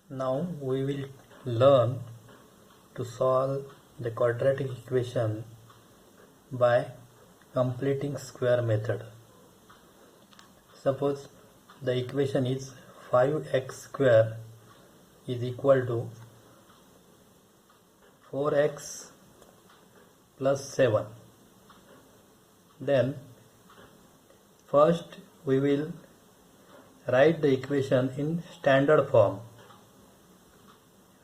Now we will learn to solve the quadratic equation by completing square method. Suppose the equation is 5x square is equal to 4x plus 7. Then first we will write the equation in standard form,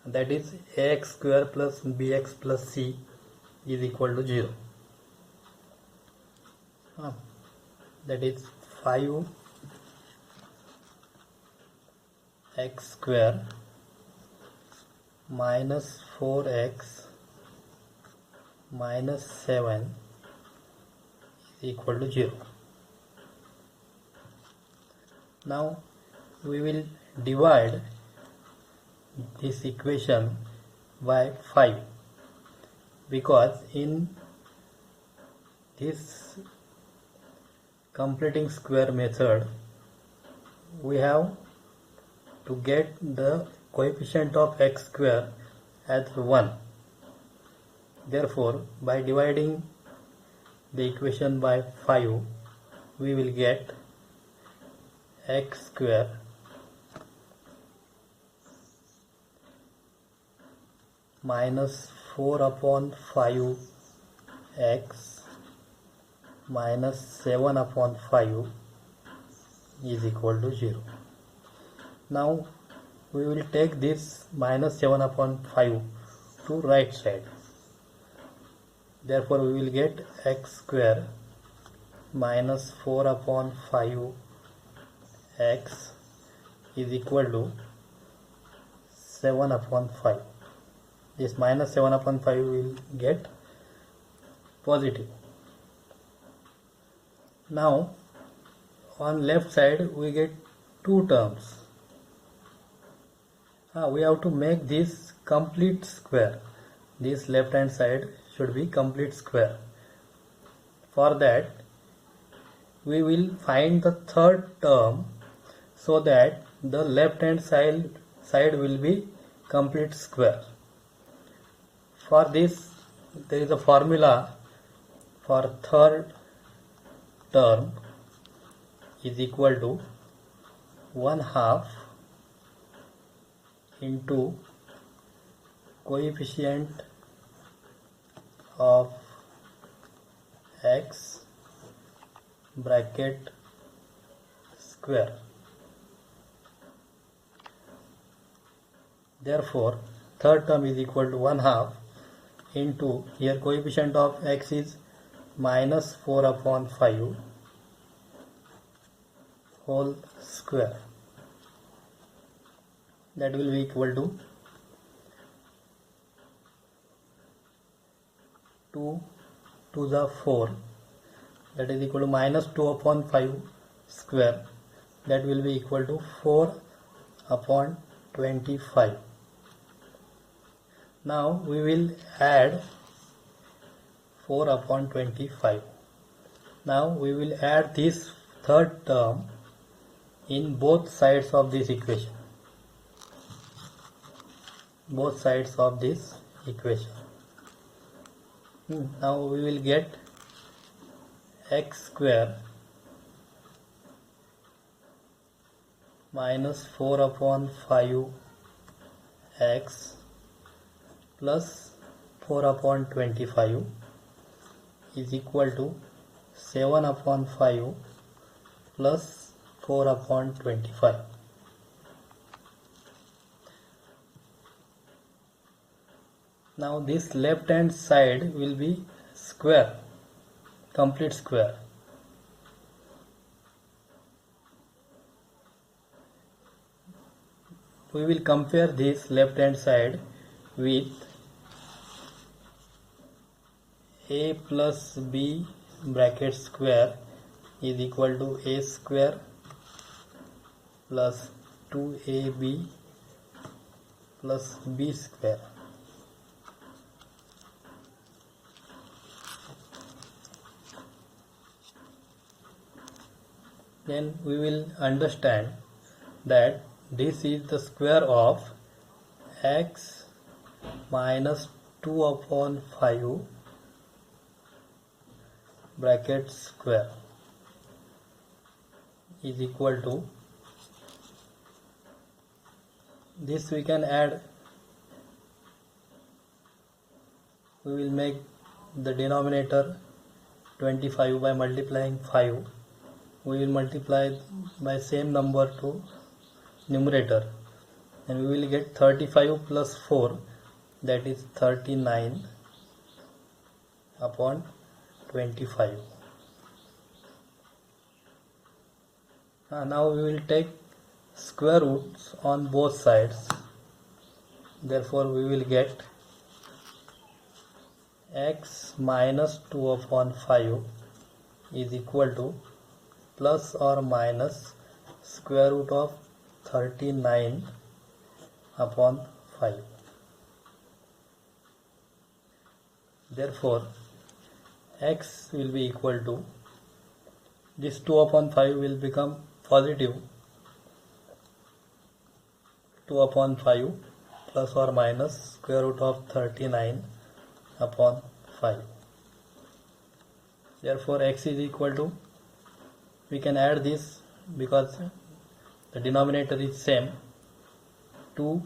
that is ax square plus bx plus c is equal to 0. That is 5x square minus 4x minus 7 is equal to 0. Now we will divide this equation by 5, because in this completing square method we have to get the coefficient of x square as 1. Therefore, by dividing the equation by 5, we will get x square minus 4 upon 5 x minus 7 upon 5 is equal to 0. Now we will take this minus 7 upon 5 to right side. Therefore we will get x square minus 4 upon 5 x is equal to 7 upon 5. This minus 7 upon 5 will get positive. Now on left side we get two terms. We have to make this complete square. This left hand side should be complete square. For that we will find the third term so that the left hand side will be complete square. For this there is a formula for third term is equal to 1/2 into coefficient of x bracket square. Therefore third term is equal to 1/2 into, here coefficient of x is minus 4 upon 5 whole square. That will be equal to 2 to the 4, that is equal to minus 2 upon 5 square, that will be equal to 4 upon 25. Now we will add 4 upon 25. Now we will add this third term in both sides of this equation. Both sides of this equation. Now we will get x square minus 4 upon 5 x plus 4 upon 25 is equal to 7 upon 5 plus 4 upon 25. Now this left hand side will be square, complete square. We will compare this left hand side with a plus b bracket square is equal to a square plus 2ab plus b square. Then we will understand that this is the square of x minus 2 upon 5 bracket square is equal to, this we can add, we will make the denominator 25 by multiplying 5. We will multiply by same number to numerator and we will get 35 plus 4, that is 39 upon 25. Now we will take square roots on both sides, therefore we will get x minus 2 upon 5 is equal to plus or minus square root of 39 upon 5. Therefore x will be equal to, this 2 upon 5 will become positive 2 upon 5 plus or minus square root of 39 upon 5. Therefore x is equal to, we can add this because the denominator is same, 2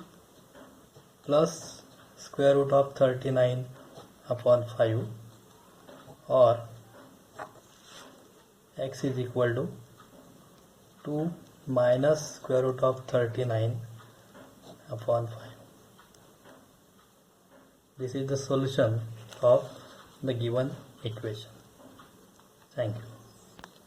plus square root of 39 upon 5, or x is equal to 2 minus square root of 39 upon 5. This is the solution of the given equation. Thank you.